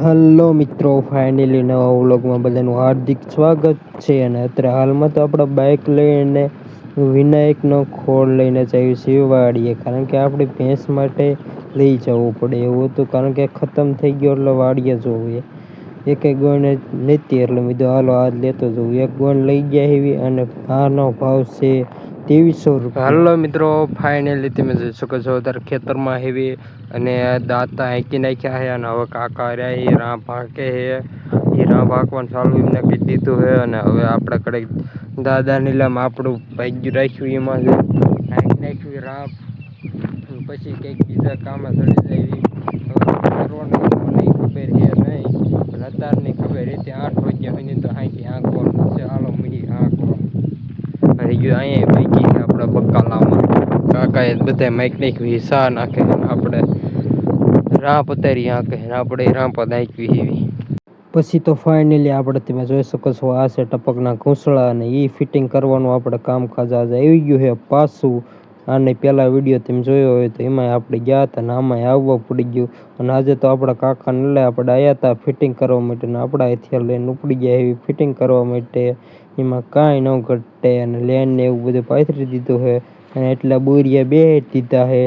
Hello મિત્રો, finally નવા વ્લોગમાં બધાનું હાર્દિક સ્વાગત છે. અને અત્યારે હાલમાં તો આપણે બાઇક લઈને વિનાયકનો ખોળ લઈને જઈએ છીએ વાડીએ, કારણ કે આપણે ભેંસ માટે લઈ જવું પડે એવું હતું, કારણ કે ખતમ થઈ ગયો એટલે વાડીએ જવું એક ગોણ લેતી એટલે બીધું હાલો આજ લેતો જવું. એક ગોણ લઈ ગયા એવી અને આનો ભાવ છે 2300 રૂપિયા. હાલો મિત્રો, ફાઇનલી તમે જોઈ શકો છો અત્યારે ખેતરમાં હેવી અને દાંતા હાંકી નાખ્યા છે. અને હવે કાકા રહ્યા એ રાહ ભાંકે છે, એ રાહ ભાંકવાનું ચાલુ એમને કહી દીધું છે. અને હવે આપણે કડે દાદા નીલામાં આપણું ભાગ્યું રાખ્યું એમાં હાંકી નાખ્યું રાહ, પછી કંઈક બીજા કામે ચડી જાય કરવાનું નહીં ખબર છે નહીં, પણ અત્યારની ખબર હતી 8 વાગ્યા સુધી તો હાંકી હાંકવાનું છે. હાલો મી હાંકવા અને ગયું અહીંયા ભાઈ આપણે બકાલામાં કાકાએ બધા માઇક નાખ્યું સા નાખે, આપણે રાહ પતારી હાંકે આપણે રાહ નાખવી એવી. પછી તો ફાઇનલી આપણે તમે જોઈ શકો છો આ છે ટપકના ઘૂંસળા, અને એ ફિટિંગ કરવાનું આપણે કામકાજ આજે આવી ગયું છે પાછું. આને પહેલા વિડીયો તમે જોયો હોય તો એમાં આપણે ગયા હતા ને આમાં આવવા પડી ગયું. અને આજે તો આપણા કાકાને લઈ આપણે આવ્યા હતા ફિટિંગ કરવા માટે, ને આપણા હથિયાર લઈને ઉપડી ગયા એવી ફિટિંગ કરવા માટે. એમાં કાંઈ ન ઘટે અને લેનને એવું બધું પાથરી દીધું છે અને એટલા બોરિયા બેસી દીધા છે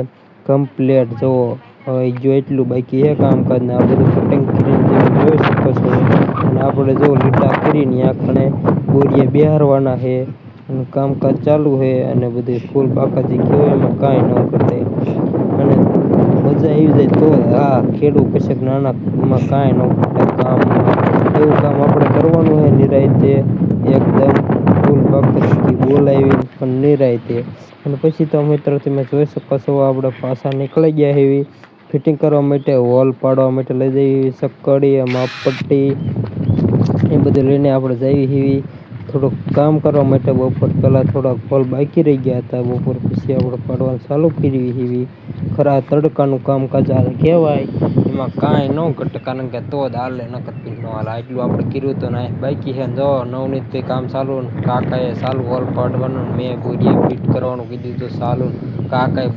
કમ્પ્લેટ. જુઓ હવે જો એટલું બાકી છે કામકાજ ને આ બધું ફિટિંગ કરીને તમે જોઈ શકો છો. અને આપણે જો લીટા કરીને આખણે બોરિયા બેહારવાના છે અને કામકાજ ચાલુ છે. અને બધું ફૂલ બાકાજી ગયો એમાં કાંઈ ન ઘટે અને મજા આવી જાય તો હા ખેડૂત કશક નાના એમાં કાંઈ ન ઘટે. એવું કામ આપણે કરવાનું છે નિરાયતે એકદમ ફૂલ બાકાજી બોલાવીને પણ નિરાયતે. અને પછી તો મિત્રો તમે જોઈ શકો છો આપણે પાછા નીકળી ગયા એવી ફિટિંગ કરવા માટે, હોલ પાડવા માટે લઈ જઈએ સક્કડી માપપટ્ટી એ બધું લઈને આપણે જઈએ એવી થોડુંક કામ કરવા માટે. બપોર પહેલાં થોડાક હોલ બાકી રહી ગયા હતા, બપોર પછી આપણે પાડવાનું ચાલુ કરી એવી. ખરા તડકાનું કામકાજ કહેવાય, એમાં કાંઈ ન ઘટે કારણ કે તો જ હાલે ન કરતી ન હાલે. એટલું આપણે કર્યું તો ને બાકી છે જો નવનીતભાઈ કામ ચાલુ, કાકાએ ચાલુ હોલ પાડવાનું, મેં બોરિયા ફિટ કરવાનું કીધું તો ચાલુ, કાકાએ